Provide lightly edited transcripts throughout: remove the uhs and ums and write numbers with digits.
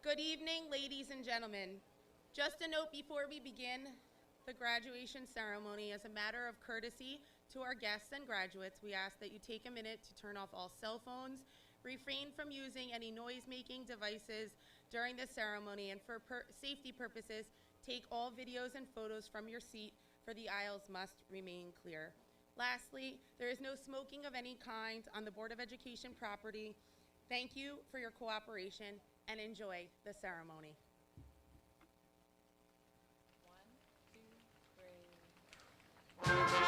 Good evening, ladies and gentlemen. Just a note before we begin the graduation ceremony, as a matter of courtesy to our guests and graduates, we ask that you take a minute to turn off all cell phones, refrain from using any noise-making devices during the ceremony, and for safety purposes, take all videos and photos from your seat, for the aisles must remain clear. Lastly, there is no smoking of any kind on the Board of Education property. Thank you for your cooperation and enjoy the ceremony. 1, 2, 3.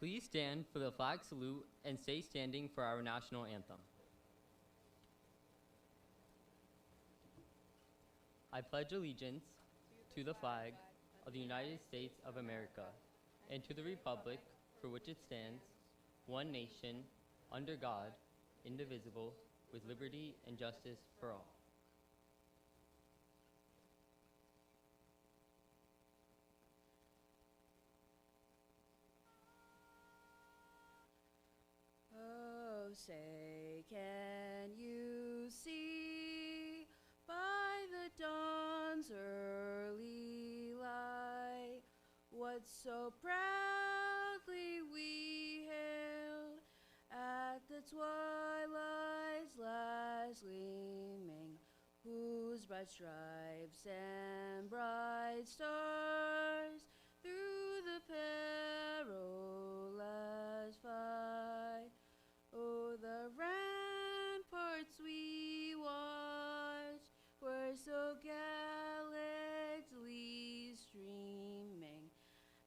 Please stand for the flag salute and stay standing for our national anthem. I pledge allegiance to the flag of the United States of America and to the republic for which it stands, one nation, under God, indivisible, with liberty and justice for all. Oh, say, can you see by the dawn's early light what so proudly we hailed at the twilight's last gleaming, whose bright stripes and bright stars through the perilous fight, oh, the ramparts we watched were so gallantly streaming,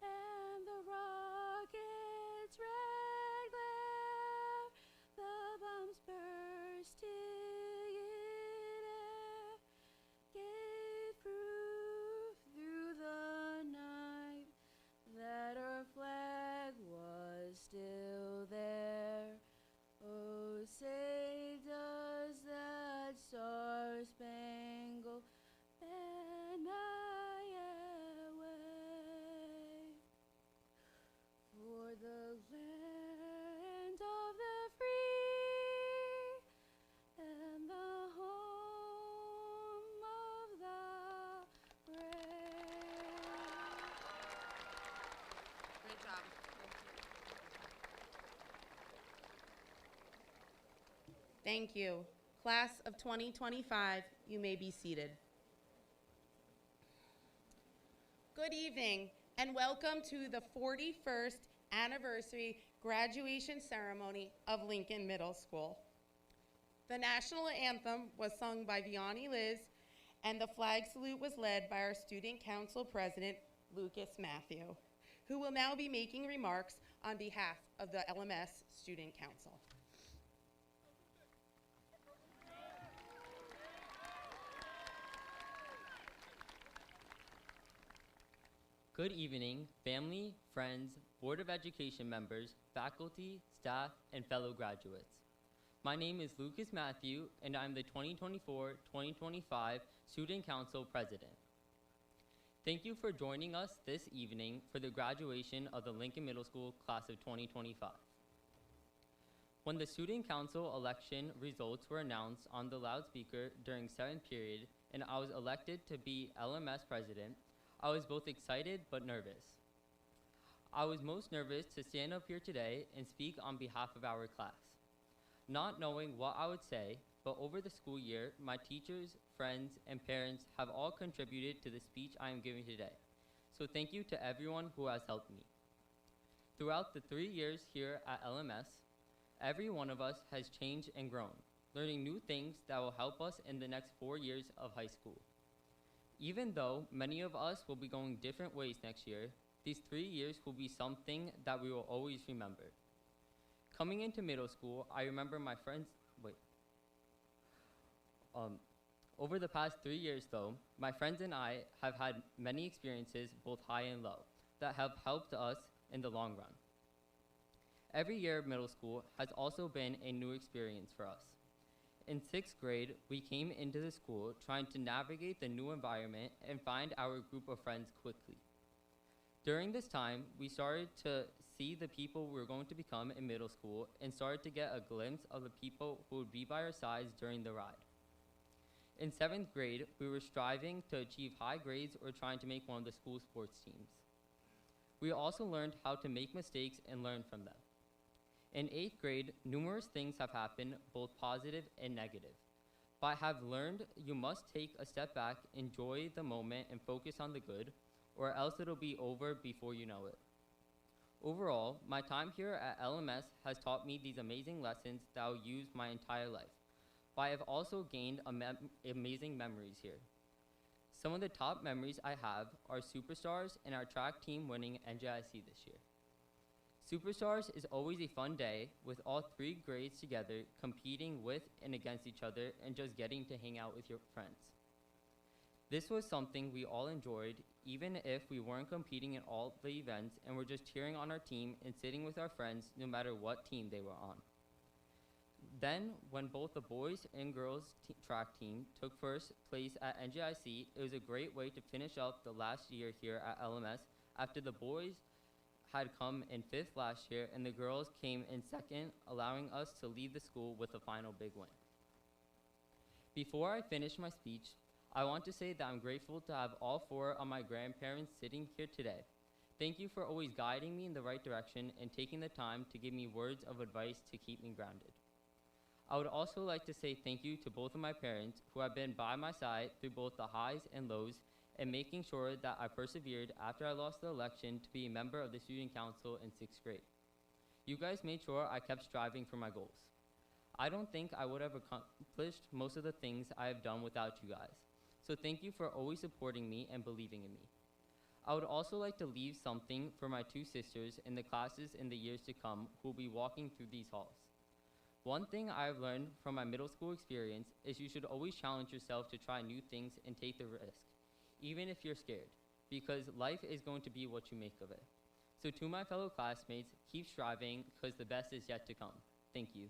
and the rocket's red glare, the bombs bursting in air, gave proof through the night that our flag was still there. Oh, say does that star-spangled banner yet wave for the land of the free and the home of the brave. Great job. Thank you. Class of 2025, you may be seated. Good evening, and welcome to the 41st anniversary graduation ceremony of Lincoln Middle School. The national anthem was sung by Vianney Liz, and the flag salute was led by our Student Council President, Lucas Matthew, who will now be making remarks on behalf of the LMS Student Council. Good evening, family, friends, Board of Education members, faculty, staff, and fellow graduates. My name is Lucas Matthew, and I'm the 2024-2025 Student Council President. Thank you for joining us this evening for the graduation of the Lincoln Middle School Class of 2025. When the Student Council election results were announced on the loudspeaker during 7th period and I was elected to be LMS President, I was both excited but nervous. I was most nervous to stand up here today and speak on behalf of our class, not knowing what I would say, but over the school year, my teachers, friends, and parents have all contributed to the speech I am giving today. So thank you to everyone who has helped me. Throughout the 3 years here at LMS, every one of us has changed and grown, learning new things that will help us in the next 4 years of high school. Even though many of us will be going different ways next year, these 3 years will be something that we will always remember. Coming into middle school, I remember my friends, over the past 3 years though, my friends and I have had many experiences, both high and low, that have helped us in the long run. Every year of middle school has also been a new experience for us. In 6th grade, we came into the school trying to navigate the new environment and find our group of friends quickly. During this time, we started to see the people we were going to become in middle school and started to get a glimpse of the people who would be by our sides during the ride. In 7th grade, we were striving to achieve high grades or trying to make one of the school sports teams. We also learned how to make mistakes and learn from them. In 8th grade, numerous things have happened, both positive and negative. But I have learned you must take a step back, enjoy the moment, and focus on the good, or else it'll be over before you know it. Overall, my time here at LMS has taught me these amazing lessons that I'll use my entire life. But I have also gained amazing memories here. Some of the top memories I have are Superstars and our track team winning NJIC this year. Superstars is always a fun day with all 3 grades together competing with and against each other and just getting to hang out with your friends. This was something we all enjoyed, even if we weren't competing in all the events and were just cheering on our team and sitting with our friends no matter what team they were on. Then, when both the boys and girls track team took first place at NJIC, it was a great way to finish up the last year here at LMS after the boys had come in 5th last year and the girls came in 2nd, allowing us to leave the school with a final big win. Before I finish my speech, I want to say that I'm grateful to have all 4 of my grandparents sitting here today. Thank you for always guiding me in the right direction and taking the time to give me words of advice to keep me grounded. I would also like to say thank you to both of my parents who have been by my side through both the highs and lows and making sure that I persevered after I lost the election to be a member of the student council in 6th grade. You guys made sure I kept striving for my goals. I don't think I would have accomplished most of the things I have done without you guys. So thank you for always supporting me and believing in me. I would also like to leave something for my 2 sisters in the classes in the years to come who will be walking through these halls. One thing I've learned from my middle school experience is you should always challenge yourself to try new things and take the risk, even if you're scared, because life is going to be what you make of it. So to my fellow classmates, keep striving because the best is yet to come. Thank you.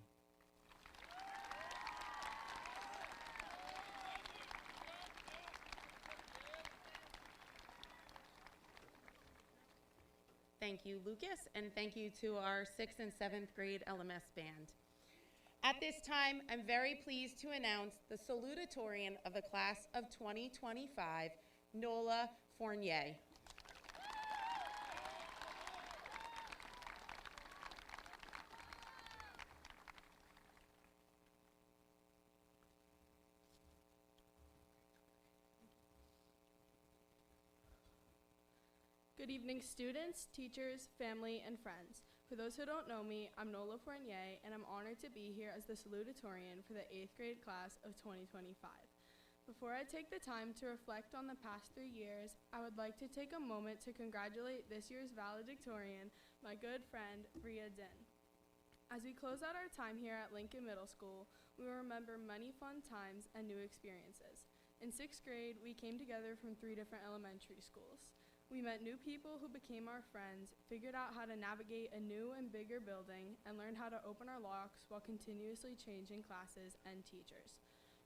Thank you, Lucas, and thank you to our 6th and 7th grade LMS band. At this time, I'm very pleased to announce the Salutatorian of the class of 2025, Nola Fournier. Good evening, students, teachers, family, and friends. For those who don't know me, I'm Nola Fournier, and I'm honored to be here as the Salutatorian for the 8th grade class of 2025. Before I take the time to reflect on the past 3 years, I would like to take a moment to congratulate this year's Valedictorian, my good friend, Ria Din. As we close out our time here at Lincoln Middle School, we will remember many fun times and new experiences. In 6th grade, we came together from 3 different elementary schools. We met new people who became our friends, figured out how to navigate a new and bigger building, and learned how to open our locks while continuously changing classes and teachers.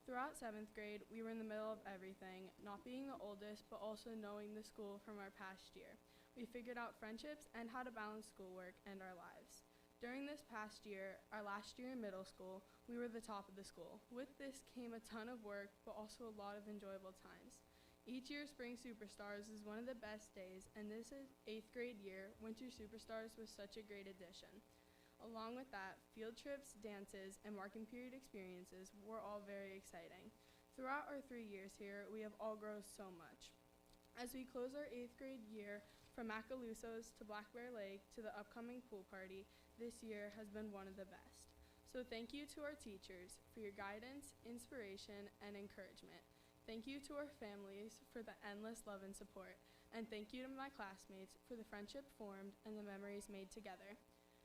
Throughout 7th grade, we were in the middle of everything, not being the oldest, but also knowing the school from our past year. We figured out friendships and how to balance schoolwork and our lives. During this past year, our last year in middle school, we were the top of the school. With this came a ton of work, but also a lot of enjoyable times. Each year, Spring Superstars is one of the best days, and this 8th grade year, Winter Superstars was such a great addition. Along with that, field trips, dances, and marking period experiences were all very exciting. Throughout our 3 years here, we have all grown so much. As we close our 8th grade year, from Macalusos to Black Bear Lake to the upcoming pool party, this year has been one of the best. So thank you to our teachers for your guidance, inspiration, and encouragement. Thank you to our families for the endless love and support, and thank you to my classmates for the friendship formed and the memories made together.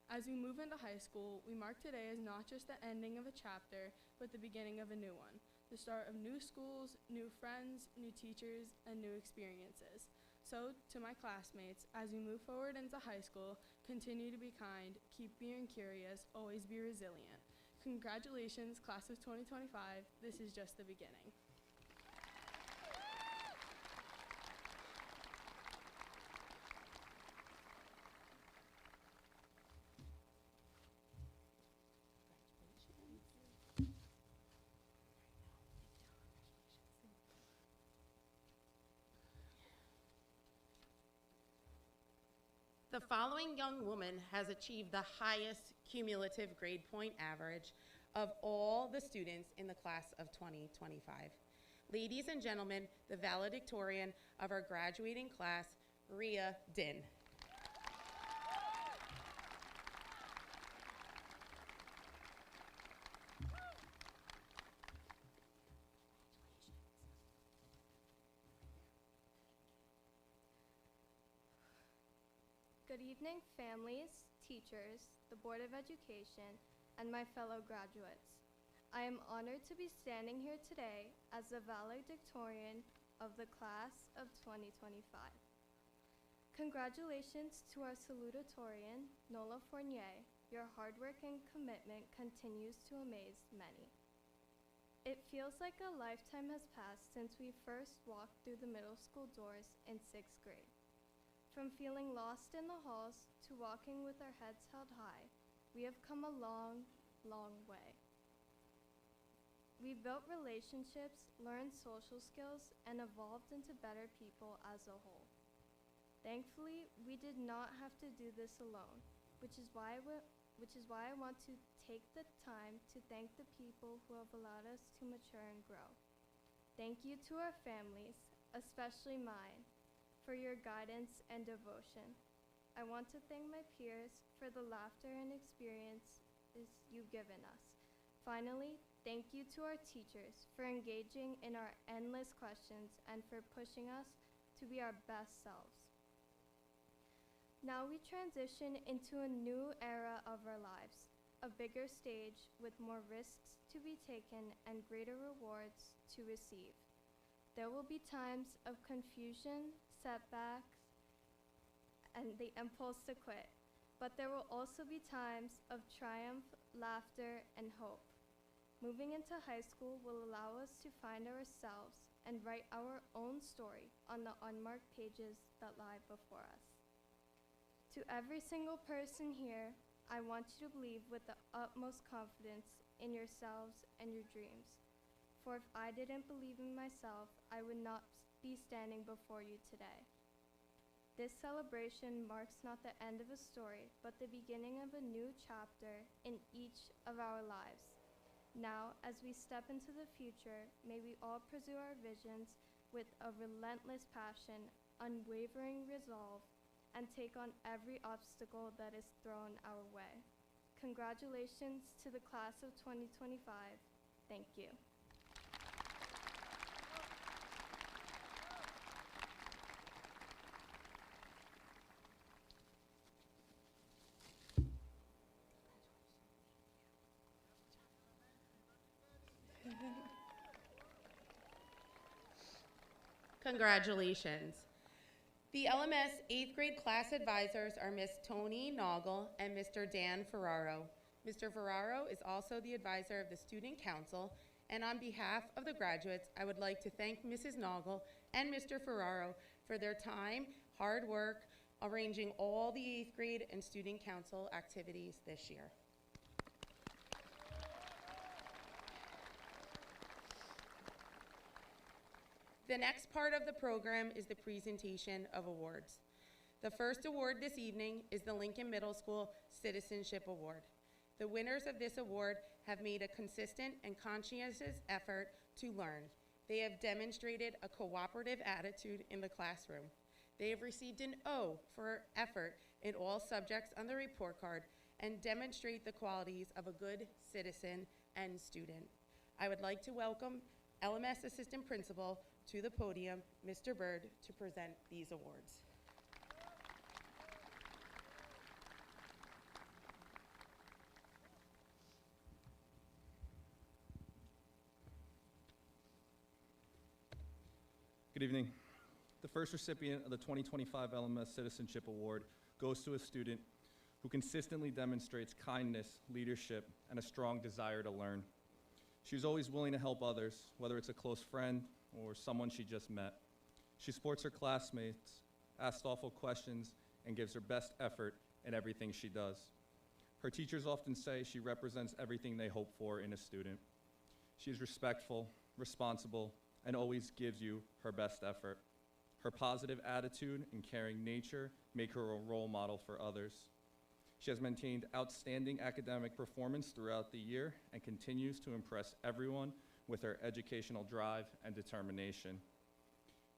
As we move into high school, we mark today as not just the ending of a chapter, but the beginning of a new one, the start of new schools, new friends, new teachers, and new experiences. So, to my classmates, as we move forward into high school, continue to be kind, keep being curious, always be resilient. Congratulations, class of 2025, this is just the beginning. The following young woman has achieved the highest cumulative grade point average of all the students in the class of 2025. Ladies and gentlemen, the valedictorian of our graduating class, Ria Din. Good evening, families, teachers, the Board of Education, and my fellow graduates. I am honored to be standing here today as the valedictorian of the class of 2025. Congratulations to our salutatorian, Nola Fournier. Your hard work and commitment continues to amaze many. It feels like a lifetime has passed since we first walked through the middle school doors in 6th grade. From feeling lost in the halls to walking with our heads held high, we have come a long, long way. We've built relationships, learned social skills, and evolved into better people as a whole. Thankfully, we did not have to do this alone, which is why I want to take the time to thank the people who have allowed us to mature and grow. Thank you to our families, especially mine, for your guidance and devotion. I want to thank my peers for the laughter and experiences you've given us. Finally, thank you to our teachers for engaging in our endless questions and for pushing us to be our best selves. Now we transition into a new era of our lives, a bigger stage with more risks to be taken and greater rewards to receive. There will be times of confusion, setbacks, and the impulse to quit, but there will also be times of triumph, laughter, and hope. Moving into high school will allow us to find ourselves and write our own story on the unmarked pages that lie before us. To every single person here, I want you to believe with the utmost confidence in yourselves and your dreams. For if I didn't believe in myself, I would not be standing before you today. This celebration marks not the end of a story, but the beginning of a new chapter in each of our lives. Now, as we step into the future, may we all pursue our visions with a relentless passion, unwavering resolve, and take on every obstacle that is thrown our way. Congratulations to the class of 2025. Thank you. Congratulations. The LMS 8th grade class advisors are Ms. Tony Noggle and Mr. Dan Ferraro. Mr. Ferraro is also the advisor of the Student Council, and on behalf of the graduates, I would like to thank Mrs. Noggle and Mr. Ferraro for their time, hard work, arranging all the 8th grade and Student Council activities this year. The next part of the program is the presentation of awards. The first award this evening is the Lincoln Middle School Citizenship Award. The winners of this award have made a consistent and conscientious effort to learn. They have demonstrated a cooperative attitude in the classroom. They have received an O for effort in all subjects on the report card and demonstrate the qualities of a good citizen and student. I would like to welcome LMS Assistant Principal to the podium, Mr. Bird, to present these awards. Good evening. The first recipient of the 2025 LMS Citizenship Award goes to a student who consistently demonstrates kindness, leadership, and a strong desire to learn. She's always willing to help others, whether it's a close friend or someone she just met. She supports her classmates, asks thoughtful questions, and gives her best effort in everything she does. Her teachers often say she represents everything they hope for in a student. She is respectful, responsible, and always gives you her best effort. Her positive attitude and caring nature make her a role model for others. She has maintained outstanding academic performance throughout the year and continues to impress everyone with her educational drive and determination.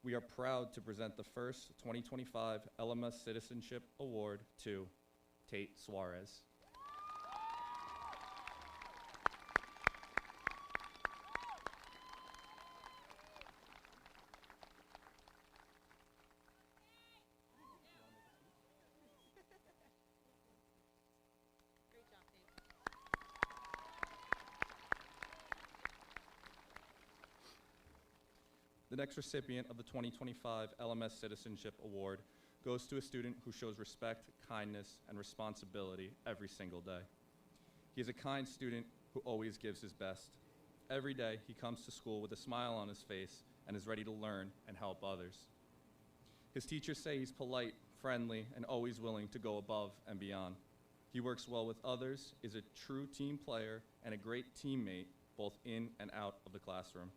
We are proud to present the first 2025 LMS Citizenship Award to Tate Suarez. next recipient of the 2025 LMS Citizenship Award goes to a student who shows respect, kindness, and responsibility every single day. He is a kind student who always gives his best. Every day, he comes to school with a smile on his face and is ready to learn and help others. His teachers say he's polite, friendly, and always willing to go above and beyond. He works well with others, is a true team player, and a great teammate, both in and out of the classroom.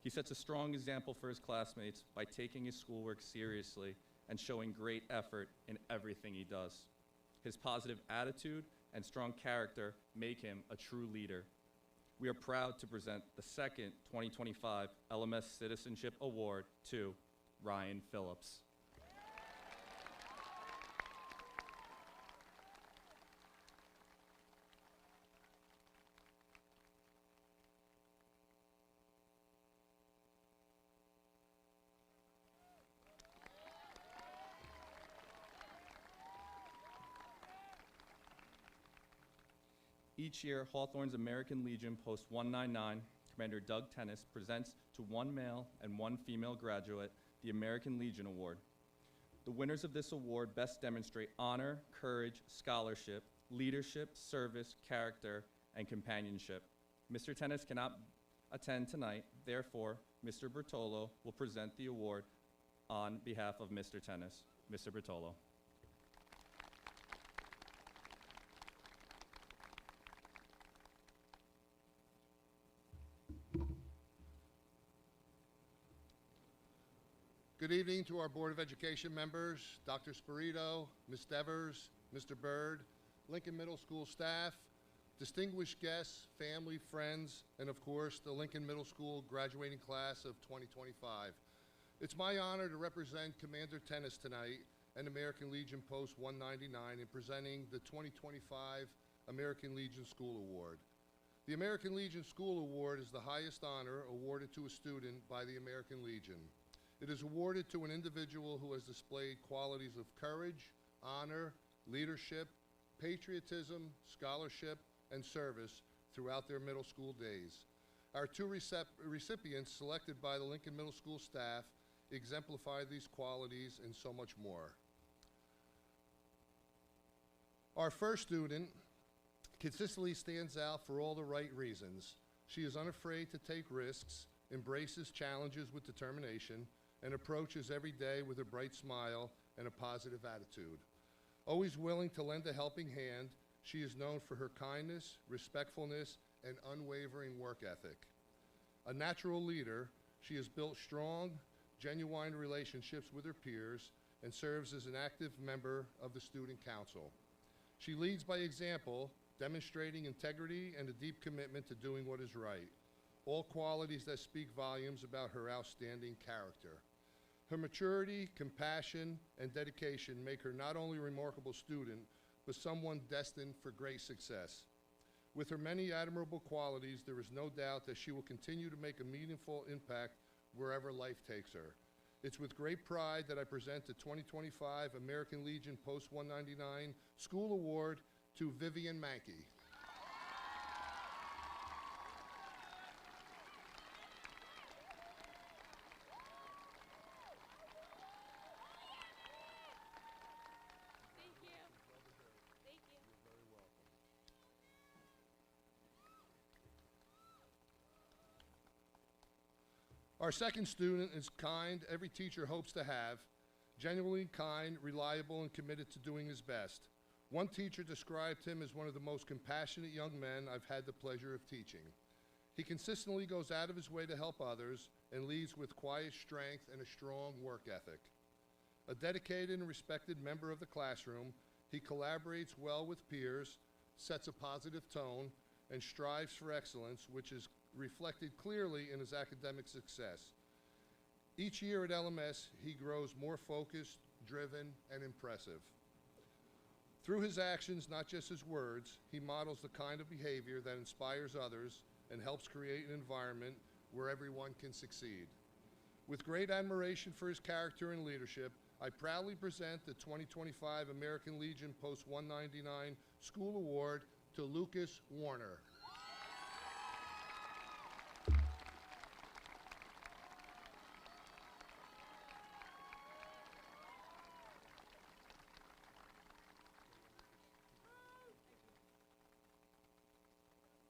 He sets a strong example for his classmates by taking his schoolwork seriously and showing great effort in everything he does. His positive attitude and strong character make him a true leader. We are proud to present the second 2025 LMS Citizenship Award to Ryan Phillips. Each year, Hawthorne's American Legion Post 199, Commander Doug Tennis, presents to one male and one female graduate the American Legion Award. The winners of this award best demonstrate honor, courage, scholarship, leadership, service, character, and companionship. Mr. Tennis cannot attend tonight, therefore, Mr. Bertolo will present the award on behalf of Mr. Tennis. Mr. Bertolo. Good evening to our Board of Education members, Dr. Spirito, Ms. Devers, Mr. Byrd, Lincoln Middle School staff, distinguished guests, family, friends, and of course, the Lincoln Middle School graduating class of 2025. It's my honor to represent Commander Tennis tonight and American Legion Post 199 in presenting the 2025 American Legion School Award. The American Legion School Award is the highest honor awarded to a student by the American Legion. It is awarded to an individual who has displayed qualities of courage, honor, leadership, patriotism, scholarship, and service throughout their middle school days. Our two recipients selected by the Lincoln Middle School staff exemplify these qualities and so much more. Our first student consistently stands out for all the right reasons. She is unafraid to take risks, embraces challenges with determination, and approaches every day with a bright smile and a positive attitude. Always willing to lend a helping hand, she is known for her kindness, respectfulness, and unwavering work ethic. A natural leader, she has built strong, genuine relationships with her peers and serves as an active member of the Student Council. She leads by example, demonstrating integrity and a deep commitment to doing what is right, all qualities that speak volumes about her outstanding character. Her maturity, compassion, and dedication make her not only a remarkable student, but someone destined for great success. With her many admirable qualities, there is no doubt that she will continue to make a meaningful impact wherever life takes her. It's with great pride that I present the 2025 American Legion Post 199 School Award to Vivian Mankey. Our second student is kind, every teacher hopes to have, genuinely kind, reliable, and committed to doing his best. One teacher described him as one of the most compassionate young men I've had the pleasure of teaching. He consistently goes out of his way to help others and leads with quiet strength and a strong work ethic. A dedicated and respected member of the classroom, he collaborates well with peers, sets a positive tone, and strives for excellence, which is reflected clearly in his academic success. Each year at LMS, he grows more focused, driven, and impressive. Through his actions, not just his words, he models the kind of behavior that inspires others and helps create an environment where everyone can succeed. With great admiration for his character and leadership, I proudly present the 2025 American Legion Post 199 School Award to Lucas Warner.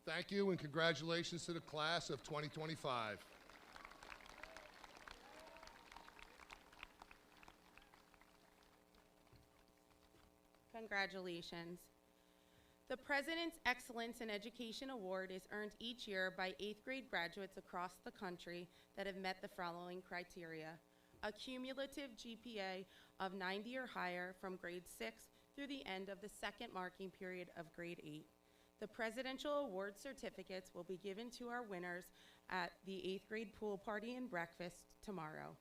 Thank you and congratulations to the class of 2025. Congratulations. The President's Excellence in Education Award is earned each year by 8th grade graduates across the country that have met the following criteria: a cumulative GPA of 90 or higher from grade 6 through the end of the second marking period of grade 8. The Presidential Award certificates will be given to our winners at the 8th grade pool party and breakfast tomorrow.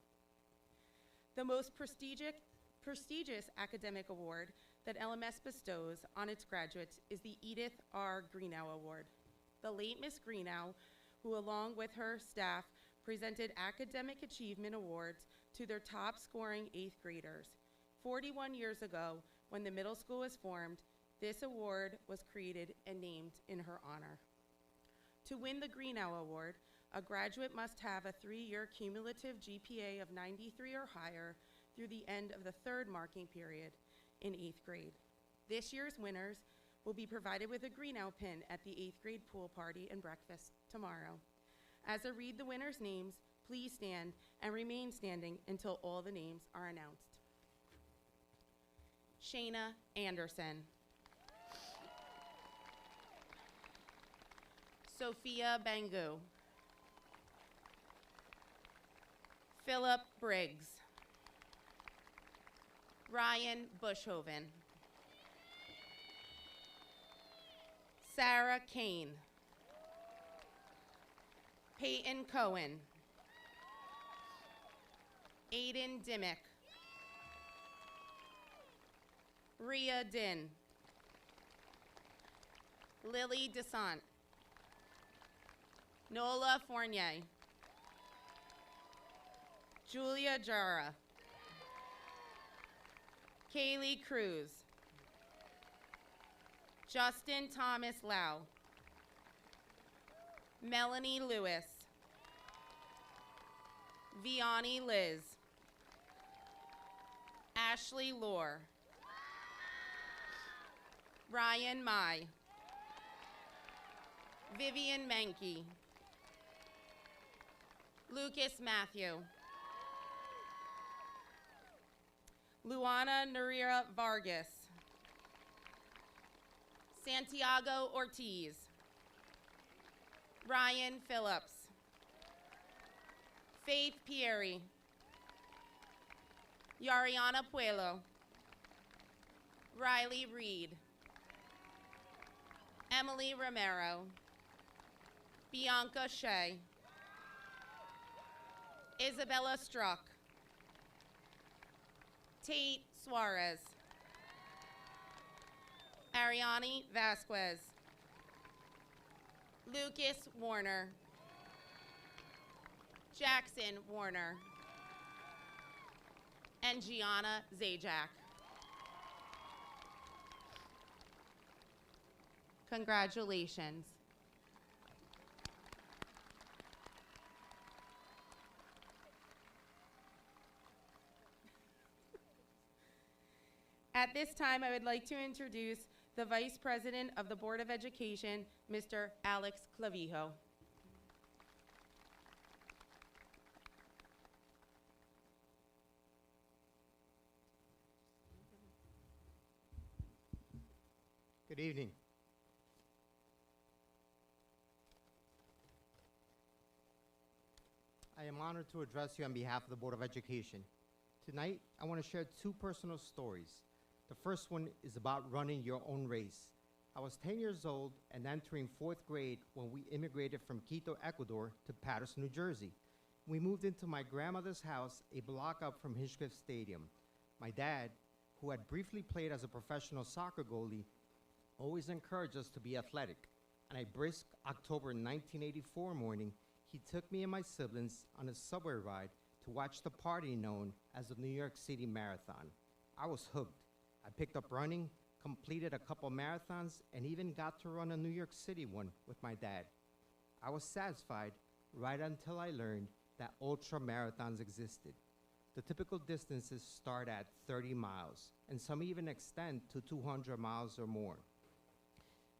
The most prestigious academic award that LMS bestows on its graduates is the Edith R. Greenow Award. The late Miss Greenow, who along with her staff presented academic achievement awards to their top scoring 8th graders. 41 years ago, when the middle school was formed, this award was created and named in her honor. To win the Greenow Award, a graduate must have a 3-year cumulative GPA of 93 or higher through the end of the third marking period in 8th grade. This year's winners will be provided with a Greenow pin at the 8th grade pool party and breakfast tomorrow. As I read the winners' names, please stand and remain standing until all the names are announced. Shayna Anderson. Sophia Bangu. Philip Briggs. Ryan Bushhoven. Sarah Kane. Peyton Cohen. Aiden Dimmick. Rhea Din. Lily Desant. Nola Fournier. Julia Jara. Kaylee Cruz. Justin Thomas Lau. Melanie Lewis. Vianney Liz. Ashley Lohr. Ryan Mai. Vivian Menke. Lucas Matthew. Luana Narira Vargas. Santiago Ortiz. Ryan Phillips. Faith Pieri. Yariana Puelo. Riley Reed. Emily Romero. Bianca Shea. Isabella Struck. Tate Suarez. Ariani Vasquez. Lucas Warner. Jackson Warner. And Gianna Zajac. Congratulations. At this time, I would like to introduce the Vice President of the Board of Education, Mr. Alex Clavijo. Good evening. I am honored to address you on behalf of the Board of Education. Tonight, I want to share 2 personal stories. The first one is about running your own race. I was 10 years old and entering 4th grade when we immigrated from Quito, Ecuador to Patterson, New Jersey. We moved into my grandmother's house a block up from Hinchcliffe Stadium. My dad, who had briefly played as a professional soccer goalie, always encouraged us to be athletic. On a brisk October 1984 morning, he took me and my siblings on a subway ride to watch the party known as the New York City Marathon. I was hooked. I picked up running, completed a couple marathons, and even got to run a New York City one with my dad. I was satisfied right until I learned that ultra marathons existed. The typical distances start at 30 miles, and some even extend to 200 miles or more.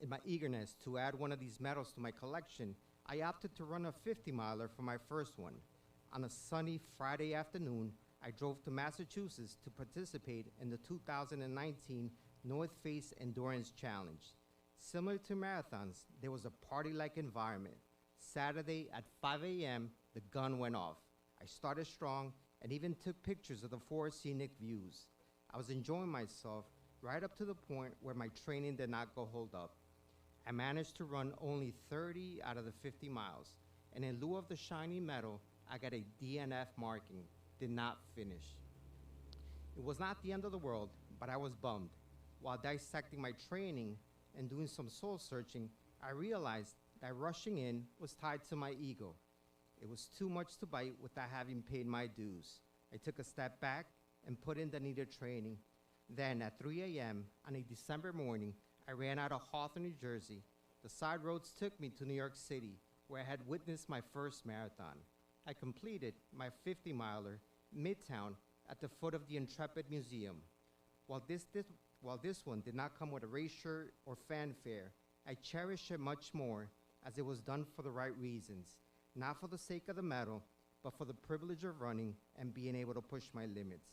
In my eagerness to add one of these medals to my collection, I opted to run a 50-miler for my first one. On a sunny Friday afternoon, I drove to Massachusetts to participate in the 2019 North Face Endurance Challenge. Similar to marathons, there was a party-like environment. Saturday at 5 a.m., the gun went off. I started strong and even took pictures of the four scenic views. I was enjoying myself right up to the point where my training did not go hold up. I managed to run only 30 out of the 50 miles, and in lieu of the shiny medal, I got a DNF marking, did not finish. It was not the end of the world, but I was bummed. While dissecting my training and doing some soul searching, I realized that rushing in was tied to my ego. It was too much to bite without having paid my dues. I took a step back and put in the needed training. Then at 3 a.m. on a December morning, I ran out of Hawthorne, New Jersey. The side roads took me to New York City, where I had witnessed my first marathon. I completed my 50-miler, Midtown, at the foot of the Intrepid Museum. While this one did not come with a race shirt or fanfare, I cherish it much more as it was done for the right reasons, not for the sake of the medal, but for the privilege of running and being able to push my limits.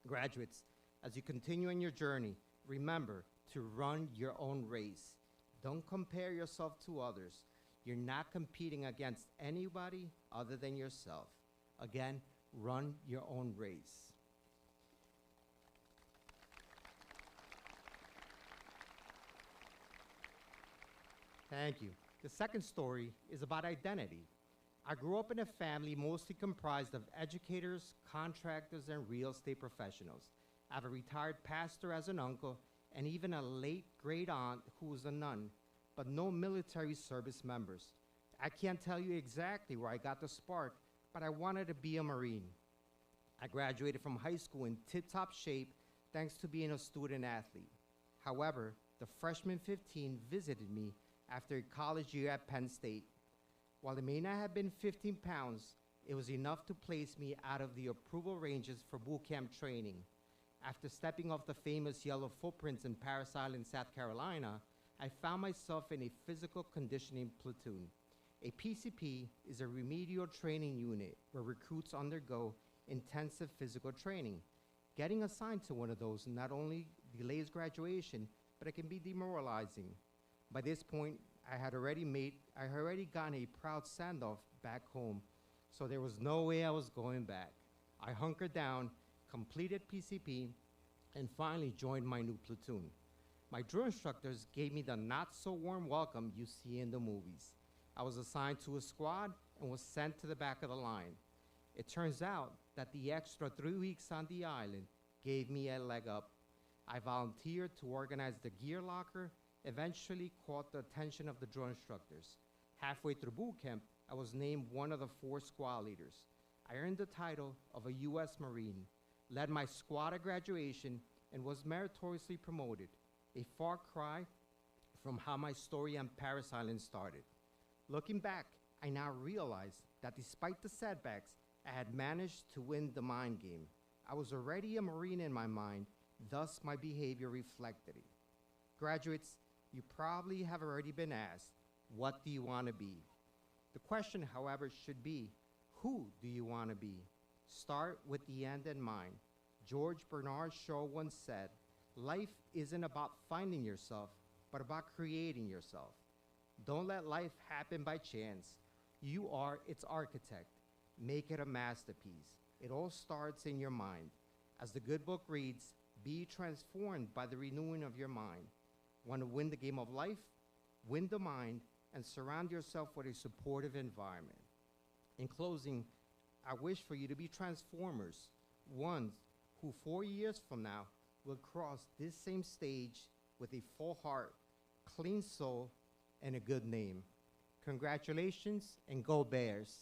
Graduates, as you continue on your journey, remember to run your own race. Don't compare yourself to others. You're not competing against anybody other than yourself. Again, run your own race. Thank you. The second story is about identity. I grew up in a family mostly comprised of educators, contractors, and real estate professionals. I have a retired pastor as an uncle, and even a late great aunt who was a nun, but no military service members. I can't tell you exactly where I got the spark, but I wanted to be a Marine. I graduated from high school in tip-top shape thanks to being a student athlete. However, the freshman 15 visited me after a college year at Penn State. While it may not have been 15 pounds, it was enough to place me out of the approval ranges for boot camp training. After stepping off the famous yellow footprints in Parris Island, South Carolina, I found myself in a physical conditioning platoon. A PCP is a remedial training unit where recruits undergo intensive physical training. Getting assigned to one of those not only delays graduation, but it can be demoralizing. By this point, I had already gotten a proud send-off back home, so there was no way I was going back. I hunkered down, completed PCP, and finally joined my new platoon. My drill instructors gave me the not-so-warm welcome you see in the movies. I was assigned to a squad and was sent to the back of the line. It turns out that the extra 3 weeks on the island gave me a leg up. I volunteered to organize the gear locker, eventually caught the attention of the drill instructors. Halfway through boot camp, I was named one of the 4 squad leaders. I earned the title of a U.S. Marine, led my squad at graduation, and was meritoriously promoted, a far cry from how my story on Parris Island started. Looking back, I now realize that despite the setbacks, I had managed to win the mind game. I was already a Marine in my mind, thus my behavior reflected it. Graduates, you probably have already been asked, what do you want to be? The question, however, should be, who do you want to be? Start with the end in mind. George Bernard Shaw once said, life isn't about finding yourself, but about creating yourself. Don't let life happen by chance. You are its architect. Make it a masterpiece. It all starts in your mind. As the good book reads, be transformed by the renewing of your mind. Want to win the game of life? Win the mind and surround yourself with a supportive environment. In closing, I wish for you to be transformers, ones who 4 years from now will cross this same stage with a full heart, clean soul, and a good name. Congratulations, and go Bears.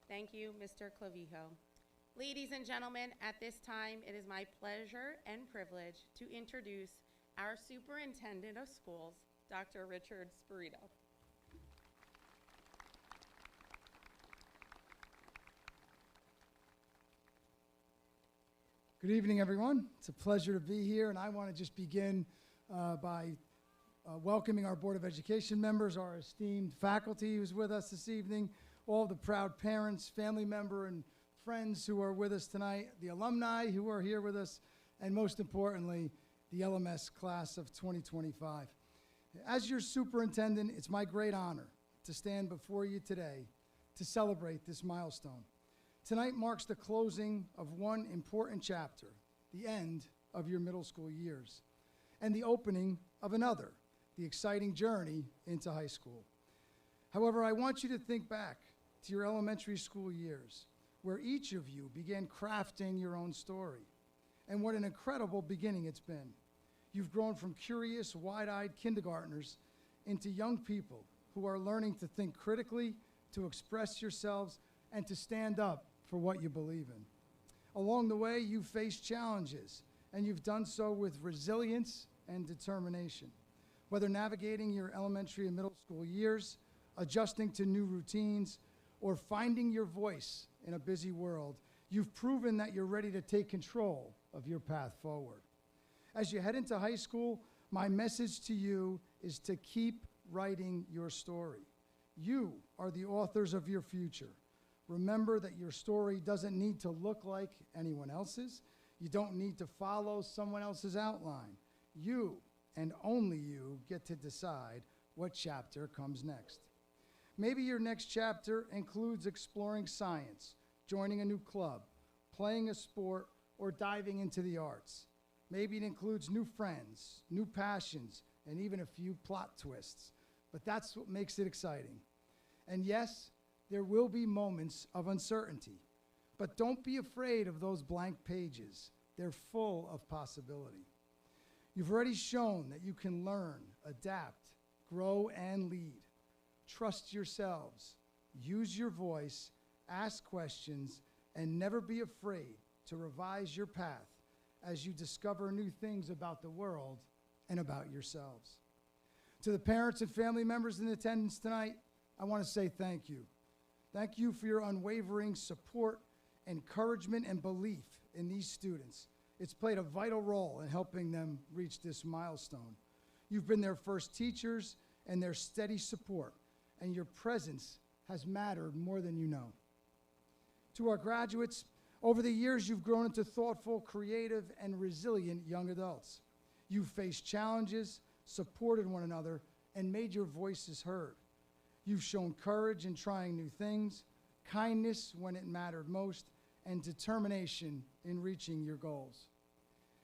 Thank you, Mr. Clavijo. Ladies and gentlemen, at this time, it is my pleasure and privilege to introduce our Superintendent of Schools, Dr. Richard Spirito. Good evening, everyone. It's a pleasure to be here, and I want to just begin by welcoming our Board of Education members, our esteemed faculty who's with us this evening, all the proud parents, family member, and friends who are with us tonight, the alumni who are here with us, and most importantly, the LMS class of 2025. As your superintendent, it's my great honor to stand before you today to celebrate this milestone. Tonight marks the closing of one important chapter, the end of your middle school years, and the opening of another, the exciting journey into high school. However, I want you to think back to your elementary school years, where each of you began crafting your own story. And what an incredible beginning it's been. You've grown from curious, wide-eyed kindergartners into young people who are learning to think critically, to express yourselves, and to stand up for what you believe in. Along the way, you've faced challenges, and you've done so with resilience and determination. Whether navigating your elementary and middle school years, adjusting to new routines, or finding your voice in a busy world, you've proven that you're ready to take control of your path forward. As you head into high school, my message to you is to keep writing your story. You are the authors of your future. Remember that your story doesn't need to look like anyone else's. You don't need to follow someone else's outline. You, and only you, get to decide what chapter comes next. Maybe your next chapter includes exploring science, joining a new club, playing a sport, or diving into the arts. Maybe it includes new friends, new passions, and even a few plot twists. But that's what makes it exciting. And yes, there will be moments of uncertainty, but don't be afraid of those blank pages. They're full of possibility. You've already shown that you can learn, adapt, grow, and lead. Trust yourselves, use your voice, ask questions, and never be afraid to revise your path as you discover new things about the world and about yourselves. To the parents and family members in attendance tonight, I want to say thank you. Thank you for your unwavering support, encouragement, and belief in these students. It's played a vital role in helping them reach this milestone. You've been their first teachers and their steady support, and your presence has mattered more than you know. To our graduates, over the years, you've grown into thoughtful, creative, and resilient young adults. You've faced challenges, supported one another, and made your voices heard. You've shown courage in trying new things, kindness when it mattered most, and determination in reaching your goals.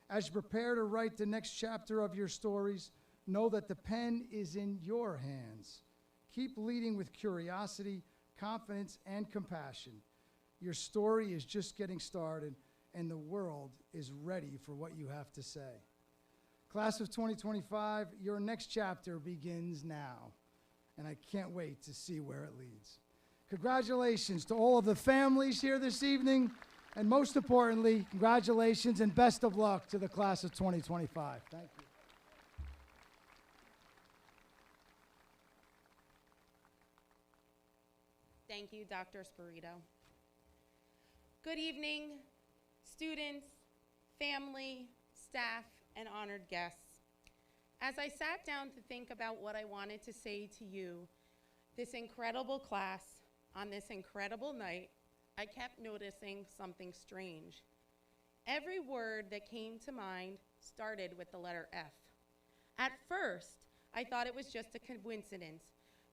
As you prepare to write the next chapter of your stories, know that the pen is in your hands. Keep leading with curiosity, confidence, and compassion. Your story is just getting started, and the world is ready for what you have to say. Class of 2025, your next chapter begins now, and I can't wait to see where it leads. Congratulations to all of the families here this evening, and most importantly, congratulations and best of luck to the class of 2025. Thank you. Thank you, Dr. Spirito. Good evening, students, family, staff, and honored guests. As I sat down to think about what I wanted to say to you, this incredible class, on this incredible night, I kept noticing something strange. Every word that came to mind started with the letter F. At first, I thought it was just a coincidence,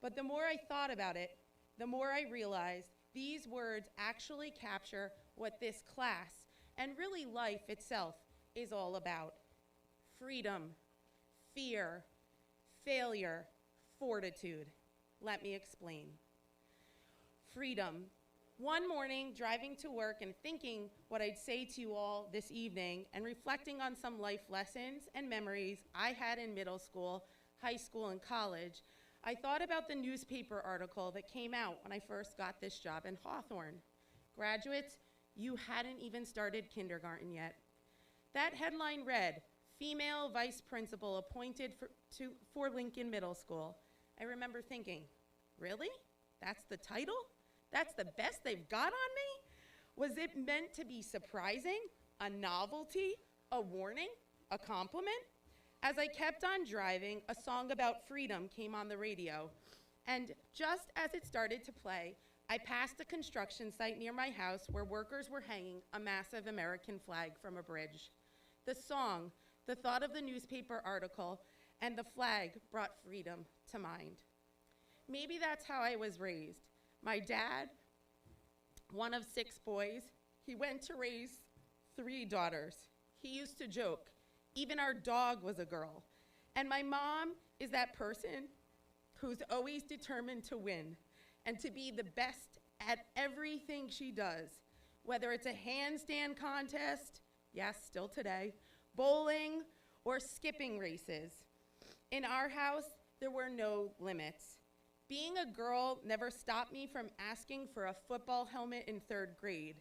but the more I thought about it, the more I realized these words actually capture what this class, and really life itself, is all about. Freedom, fear, failure, fortitude. Let me explain. Freedom. One morning, driving to work and thinking what I'd say to you all this evening and reflecting on some life lessons and memories I had in middle school, high school, and college, I thought about the newspaper article that came out when I first got this job in Hawthorne. Graduates, you hadn't even started kindergarten yet. That headline read, "Female Vice Principal Appointed for Lincoln Middle School." I remember thinking, really? That's the title? That's the best they've got on me? Was it meant to be surprising? a novelty, a warning, a compliment? As I kept on driving, a song about freedom came on the radio, and just as it started to play, I passed a construction site near my house where workers were hanging a massive American flag from a bridge. The song, the thought of the newspaper article, and the flag brought freedom to mind. Maybe that's how I was raised. My dad, one of 6 boys, he went to raise 3 daughters. He used to joke, even our dog was a girl. And my mom is that person who's always determined to win and to be the best at everything she does, whether it's a handstand contest, yes, still today, bowling, or skipping races. In our house, there were no limits. Being a girl never stopped me from asking for a football helmet in 3rd grade.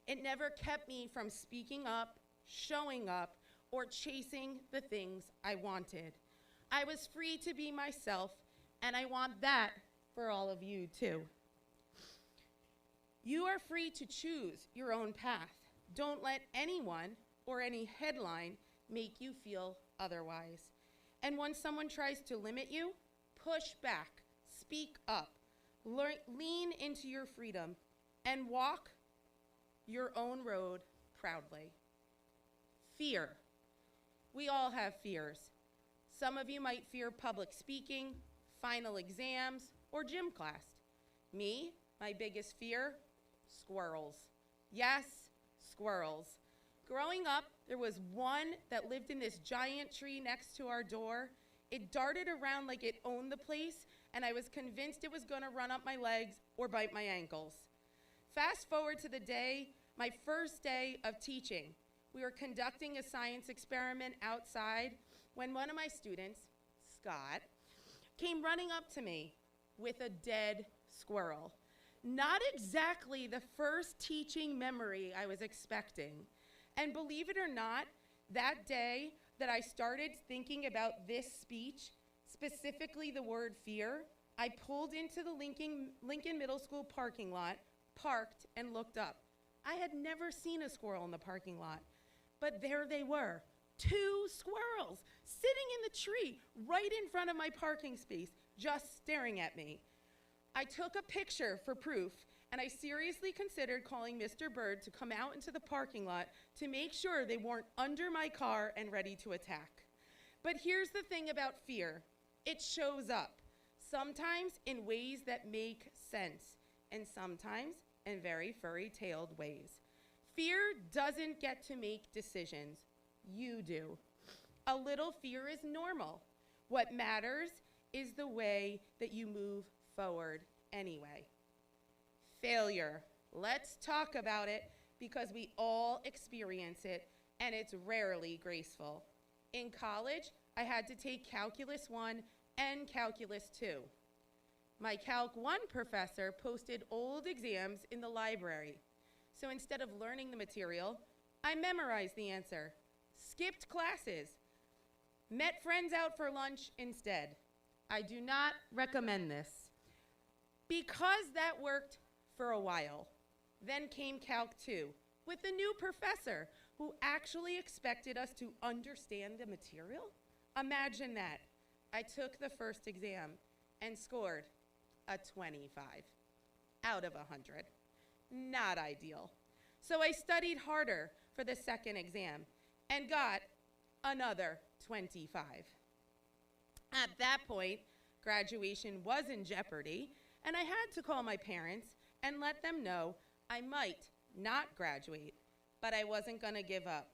It never kept me from speaking up, showing up, or chasing the things I wanted. I was free to be myself, and I want that for all of you too. You are free to choose your own path. Don't let anyone or any headline make you feel otherwise. And when someone tries to limit you, push back, speak up, lean into your freedom, and walk your own road proudly. Fear. We all have fears. Some of you might fear public speaking, final exams, or gym class. Me, my biggest fear, squirrels. Yes, squirrels. Growing up, there was one that lived in this giant tree next to our door. It darted around like it owned the place, and I was convinced it was gonna run up my legs or bite my ankles. Fast forward to the day, my first day of teaching. We were conducting a science experiment outside when one of my students, Scott, came running up to me with a dead squirrel. Not exactly the first teaching memory I was expecting. And believe it or not, that day that I started thinking about this speech, specifically the word fear, I pulled into the Lincoln Middle School parking lot, parked, and looked up. I had never seen a squirrel in the parking lot, but there they were, 2 squirrels sitting in the tree right in front of my parking space, just staring at me. I took a picture for proof, and I seriously considered calling Mr. Bird to come out into the parking lot to make sure they weren't under my car and ready to attack. But here's the thing about fear. It shows up, sometimes in ways that make sense, and sometimes in very furry-tailed ways. Fear doesn't get to make decisions. You do. A little fear is normal. What matters is the way that you move forward anyway. Failure. Let's talk about it because we all experience it, and it's rarely graceful. In college, I had to take Calculus 1 and Calculus 2. My Calc 1 professor posted old exams in the library. So instead of learning the material, I memorized the answer, skipped classes, met friends out for lunch instead. I do not recommend this. Because that worked for a while. Then came Calc 2 with a new professor who actually expected us to understand the material. Imagine that. I took the first exam and scored a 25 out of 100. Not ideal. So I studied harder for the second exam and got another 25. At that point, graduation was in jeopardy, and I had to call my parents and let them know I might not graduate, but I wasn't gonna give up.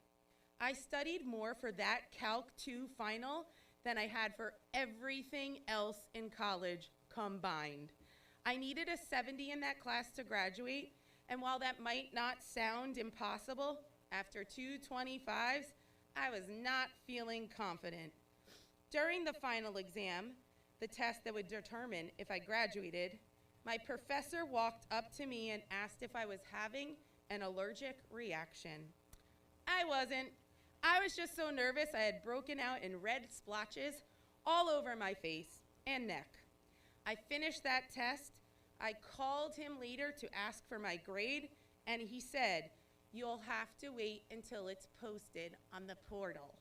I studied more for that Calc 2 final than I had for everything else in college combined. I needed a 70 in that class to graduate, and while that might not sound impossible, after 2 25s, I was not feeling confident. During the final exam, the test that would determine if I graduated, my professor walked up to me and asked if I was having an allergic reaction. I wasn't. I was just so nervous I had broken out in red splotches all over my face and neck. I finished that test. I called him later to ask for my grade, and he said, You'll have to wait until it's posted on the portal.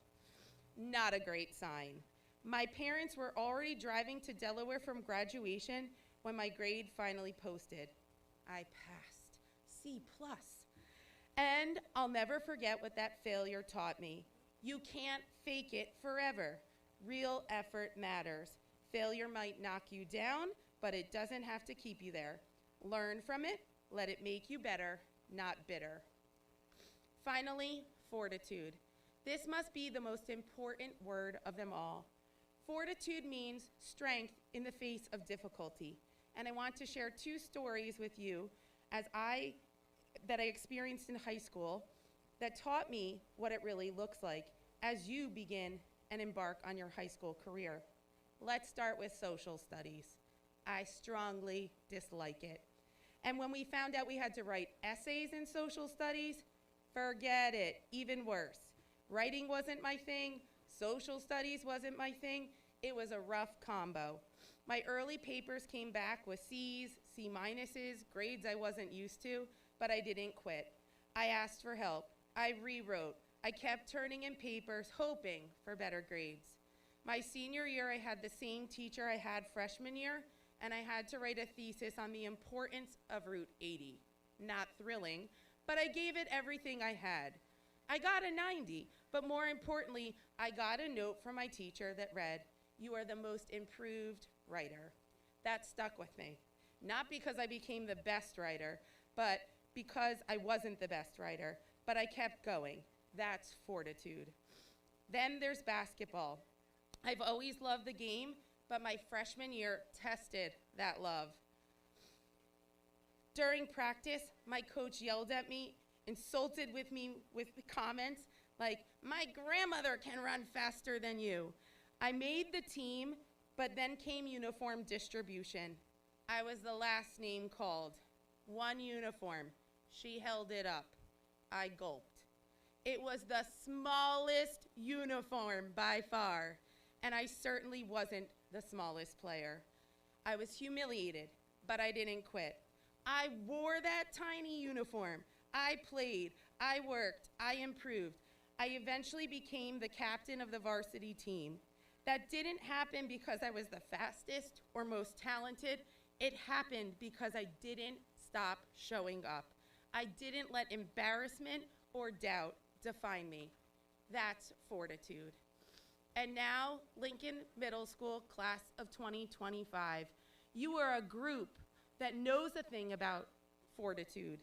Not a great sign. My parents were already driving to Delaware from graduation when my grade finally posted. I passed, C+. And I'll never forget what that failure taught me. You can't fake it forever. Real effort matters. Failure might knock you down, but it doesn't have to keep you there. Learn from it, let it make you better, not bitter. Finally, fortitude. This must be the most important word of them all. Fortitude means strength in the face of difficulty. And I want to share two stories with you that I experienced in high school that taught me what it really looks like as you begin and embark on your high school career. Let's start with social studies. I strongly dislike it. And when we found out we had to write essays in social studies, forget it, even worse. Writing wasn't my thing, social studies wasn't my thing. It was a rough combo. My early papers came back with C's, C minuses, grades I wasn't used to, but I didn't quit. I asked for help. I rewrote. I kept turning in papers, hoping for better grades. My senior year, I had the same teacher I had freshman year, and I had to write a thesis on the importance of Route 80. Not thrilling, but I gave it everything I had. I got a 90, but more importantly, I got a note from my teacher that read, "You are the most improved writer." That stuck with me. Not because I became the best writer, but because I wasn't the best writer, but I kept going. That's fortitude. Then there's basketball. I've always loved the game, but my freshman year tested that love. During practice, my coach yelled at me, insulted me with comments like, "My grandmother can run faster than you." I made the team, but then came uniform distribution. I was the last name called. One uniform. She held it up. I gulped. It was the smallest uniform by far, and I certainly wasn't the smallest player. I was humiliated, but I didn't quit. I wore that tiny uniform. I played, I worked, I improved. I eventually became the captain of the varsity team. That didn't happen because I was the fastest or most talented. It happened because I didn't stop showing up. I didn't let embarrassment or doubt define me. That's fortitude. And now, Lincoln Middle School class of 2025. You are a group that knows a thing about fortitude.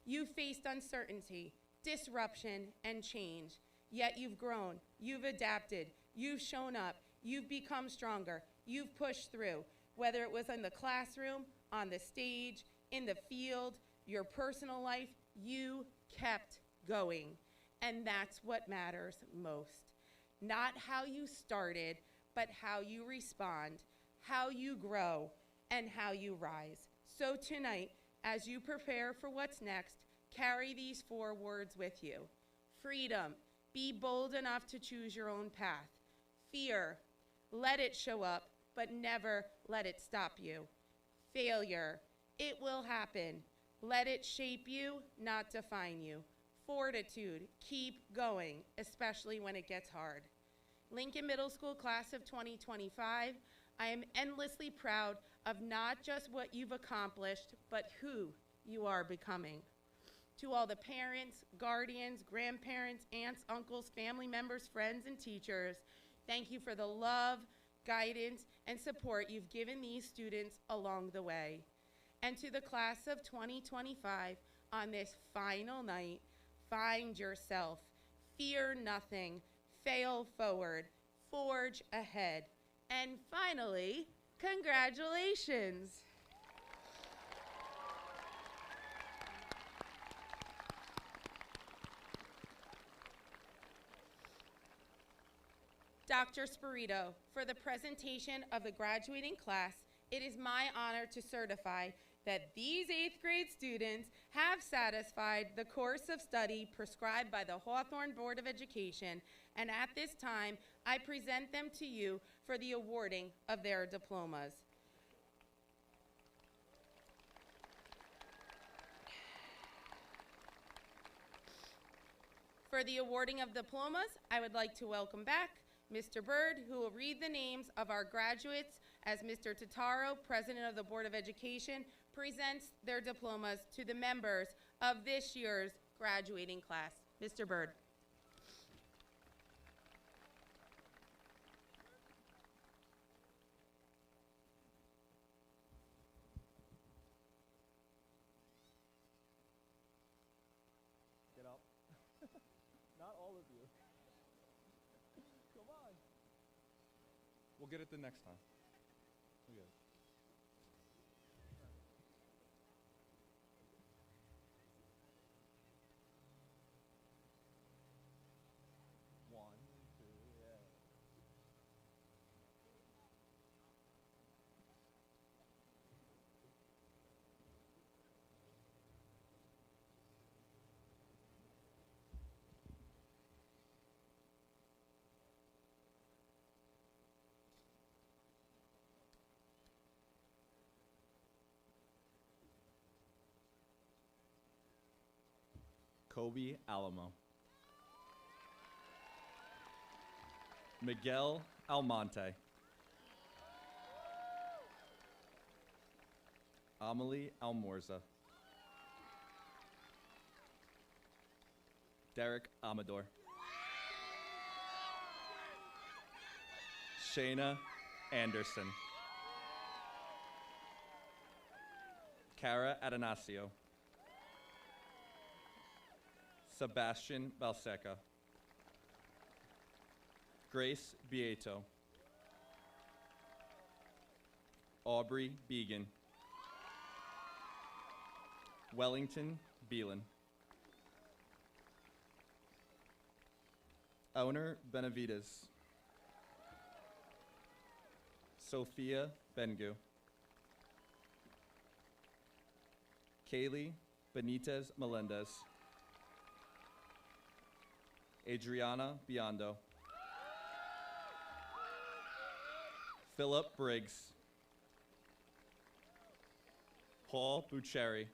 You faced uncertainty, disruption, and change, yet you've grown, you've adapted, you've shown up, you've become stronger, you've pushed through, whether it was in the classroom, on the stage, in the field, your personal life, you kept going. And that's what matters most. Not how you started, but how you respond, how you grow, and how you rise. So tonight, as you prepare for what's next, carry these 4 words with you. Freedom, be bold enough to choose your own path. Fear, let it show up, but never let it stop you. Failure, it will happen. Let it shape you, not define you. Fortitude, keep going, especially when it gets hard. Lincoln Middle School class of 2025, I am endlessly proud of not just what you've accomplished, but who you are becoming. To all the parents, guardians, grandparents, aunts, uncles, family members, friends, and teachers, thank you for the love, guidance, and support you've given these students along the way. And to the class of 2025, on this final night, find yourself, fear nothing, fail forward, forge ahead. And finally, congratulations. Dr. Spirito, for the presentation of the graduating class, it is my honor to certify that these 8th grade students have satisfied the course of study prescribed by the Hawthorne Board of Education, and at this time, I present them to you for the awarding of their diplomas. For the awarding of diplomas, I would like to welcome back Mr. Byrd, who will read the names of our graduates as Mr. Totaro, President of the Board of Education, presents their diplomas to the members of this year's graduating class. Mr. Byrd. Get up. Not all of you. Come on. We'll get it the next time. We'll get it. One, two, yeah. Kobe Alamo. Miguel Almonte. Amelie Almorza. Derek Amador. Shayna Anderson. Cara Adanasio. Sebastian Balseca. Grace Bieto. Aubrey Began. Wellington Beelan. Owner Benavides. Sophia Bengu. Kaylee Benitez Melendez. Adriana Biondo. Philip Briggs. Paul Bucheri.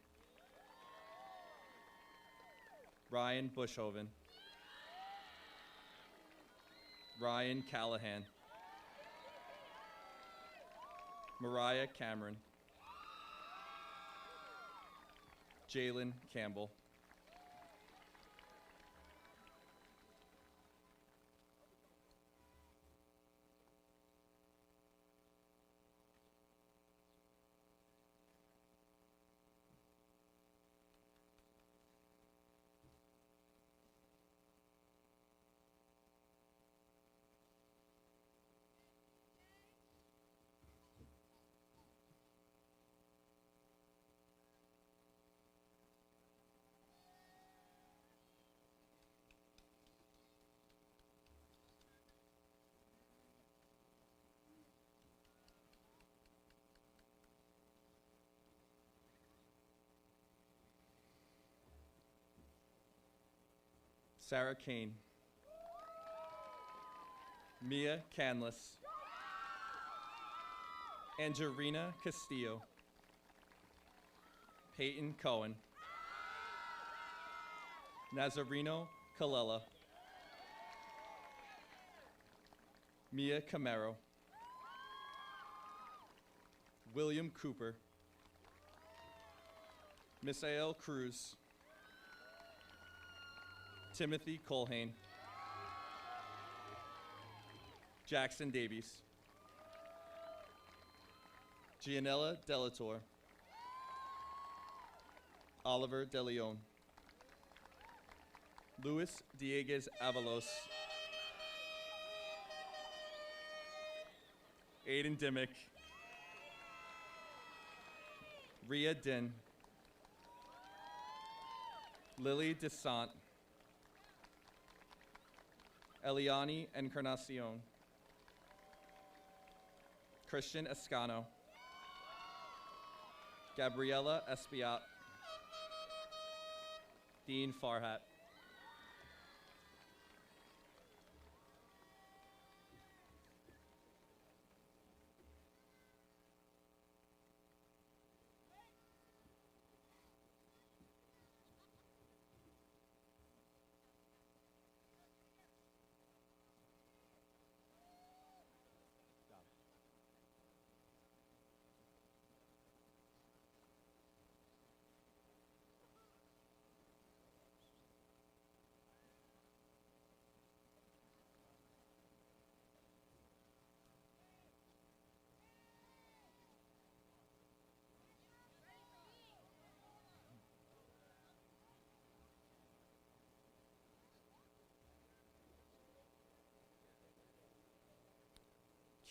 Ryan Bushhoven. Ryan Callahan. Mariah Cameron. Jalen Campbell. Sarah Kane. Mia Canless. Angelina Castillo. Peyton Cohen. Nazareno Colella. Mia Camaro. William Cooper. Misael Cruz. Timothy Colhane. Jackson Davies. Gianella Delator. Oliver DeLeon. Luis Dieguez Avalos. Aiden Dimmick. Rhea Din. Lily Desant. Eliani Encarnacion. Christian Escano. Gabriela Espiat. Dean Farhat.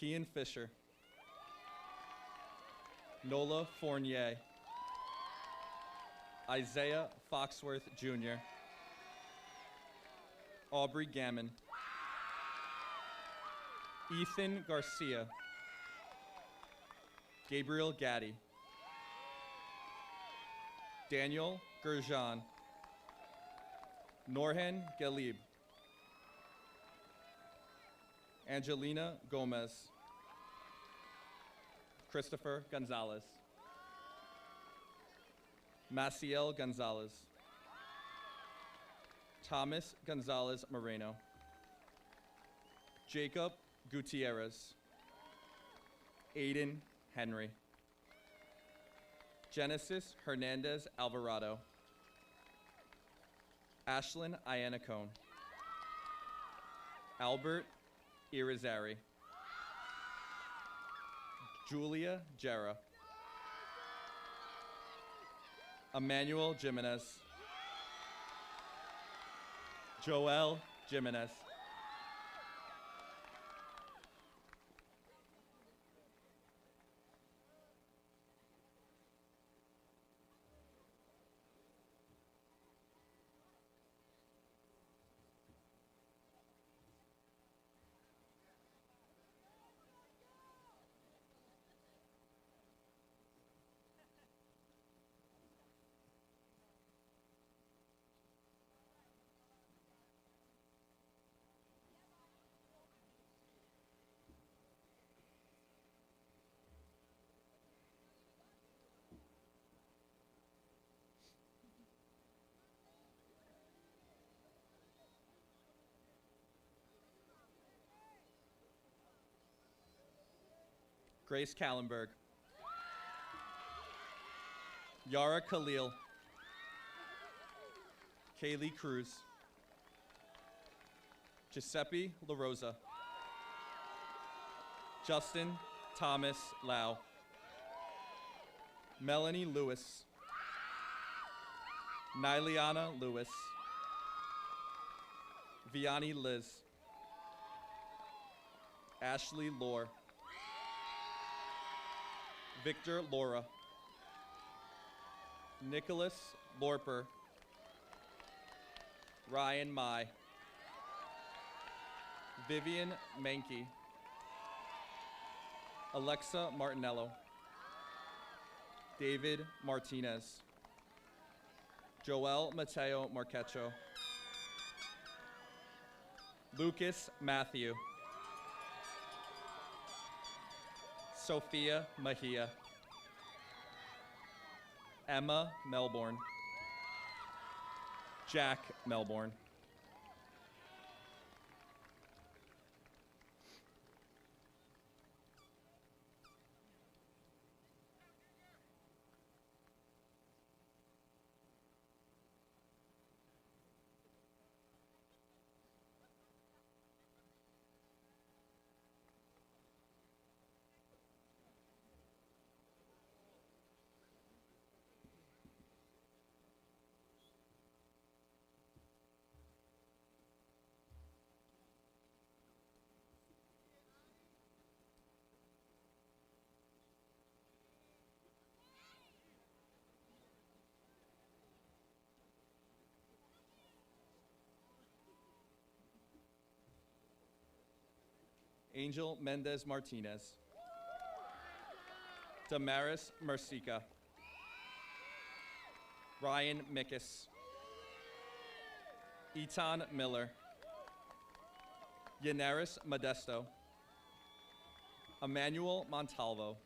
Kian Fisher, Nola Fournier, Isaiah Foxworth Jr., Aubrey Gammon, Ethan Garcia, Gabriel Gaddy, Daniel Gurjan, Norhan Galib, Angelina Gomez, Christopher Gonzalez, Maciel Gonzalez, Thomas Gonzalez Moreno, Jacob Gutierrez, Aiden Henry, Genesis Hernandez Alvarado, Ashlyn Iannacone, Albert Irizarry, Julia Jera, Emmanuel Jimenez, Joel Jimenez, Grace Kallenberg, Yara Khalil, Kaylee Cruz, Giuseppe La Rosa, Justin Thomas Lau, Melanie Lewis, Nyliana Lewis, Vianney Liz, Ashley Lore, Victor Laura, Nicholas Lorper, Ryan Mai, Vivian Mankey, Alexa Martinello, David Martinez, Joel Mateo Marquecho, Lucas Matthew, Sophia Mejia, Emma Melbourne, Jack Melbourne, Angel Mendez Martinez, Damaris Mercica, Ryan Mickus, Etan Miller, Yanaris Modesto, Emmanuel Montalvo,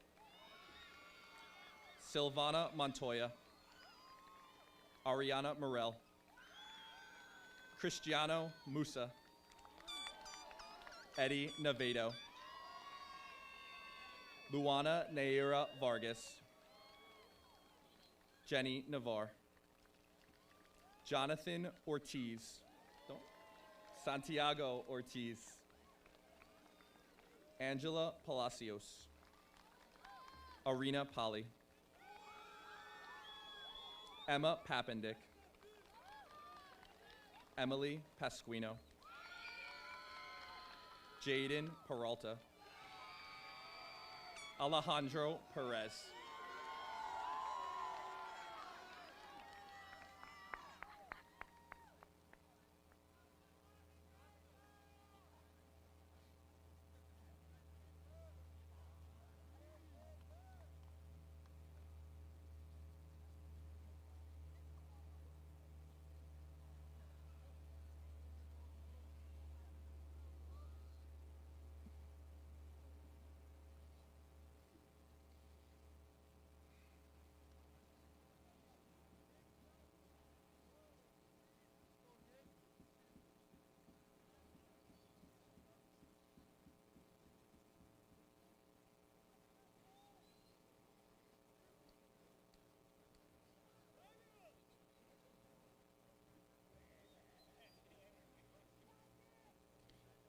Silvana Montoya, Ariana Morel, Cristiano Musa, Eddie Navedo, Luana Naira Vargas, Jenny Navar, Jonathan Ortiz, Santiago Ortiz, Angela Palacios, Arena Polly, Emma Papendick, Emily Pasquino, Jaden Peralta, Alejandro Perez.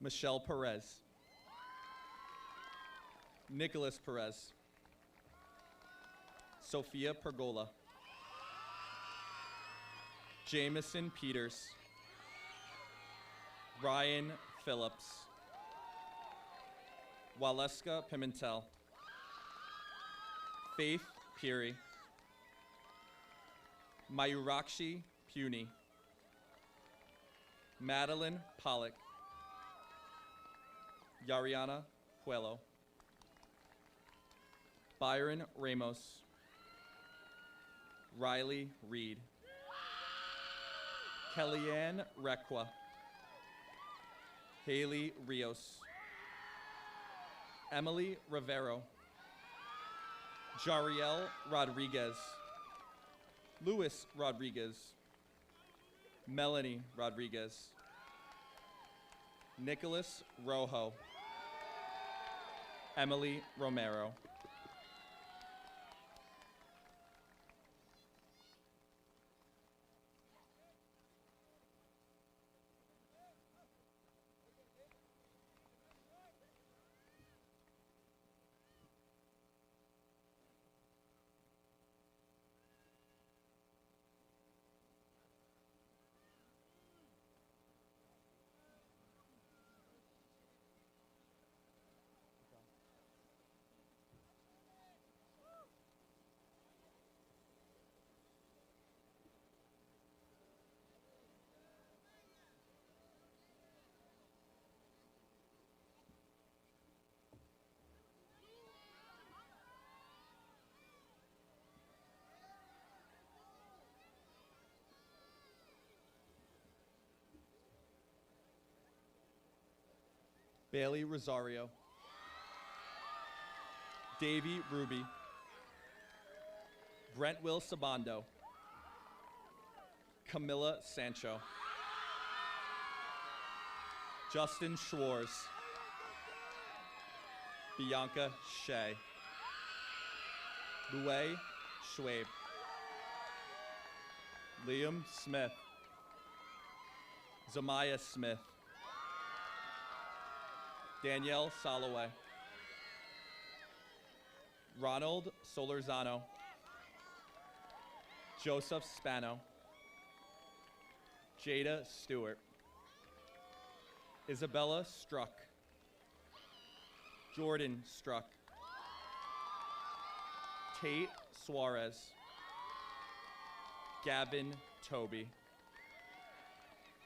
Michelle Perez. Nicholas Perez. Sophia Pergola. Jameson Peters. Ryan Phillips. Waleska Pimentel. Faith Puri. Mayurakshi Puni. Madeline Pollock. Yariana Puelo. Byron Ramos. Riley Reed. Kellyanne Requa. Haley Rios. Emily Rivero. Jariel Rodriguez. Luis Rodriguez. Melanie Rodriguez. Nicholas Rojo. Emily Romero. Bailey Rosario. Davy Ruby. Brent Will Sabando. Camilla Sancho. Justin Schwartz. Bianca Shea. Louay Schwabe. Liam Smith. Zamaya Smith. Danielle Soloway. Ronald Solorzano. Joseph Spano. Jada Stewart. Isabella Struck. Jordan Struck. Tate Suarez. Gavin Toby.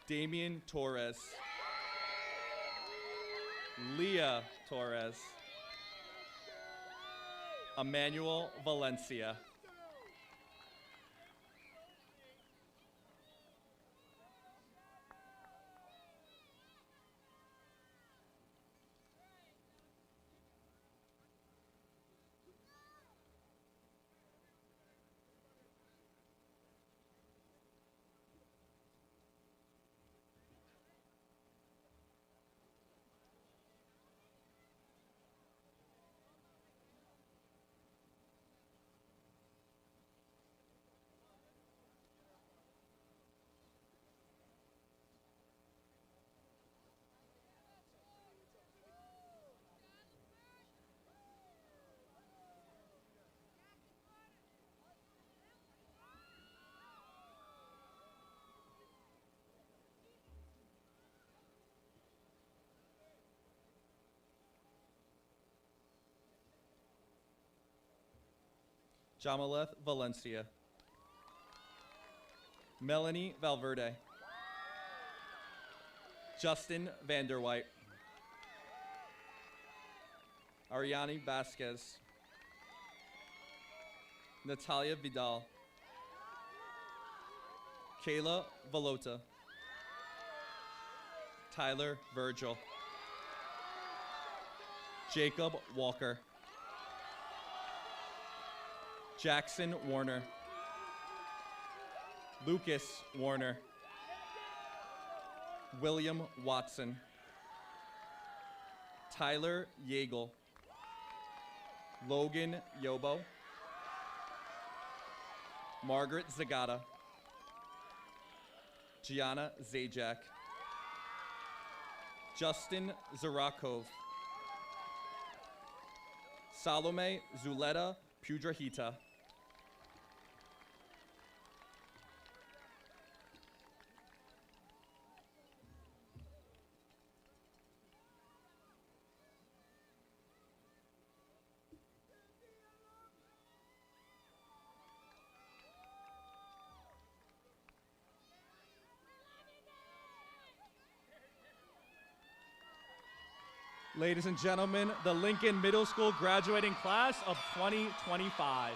Damian Torres. Leah Torres. Emmanuel Valencia. Jamaleth Valencia. Melanie Valverde. Justin Vanderwhite. Ariane Vasquez. Natalia Vidal. Kayla Valota. Tyler Virgil. Jacob Walker. Jackson Warner. Lucas Warner. William Watson. Tyler Yeagle. Logan Yobo. Margaret Zagata. Gianna Zajac. Justin Zarakov. Salome Zuleta Pudrahita. Ladies and gentlemen, the Lincoln Middle School graduating class of 2025.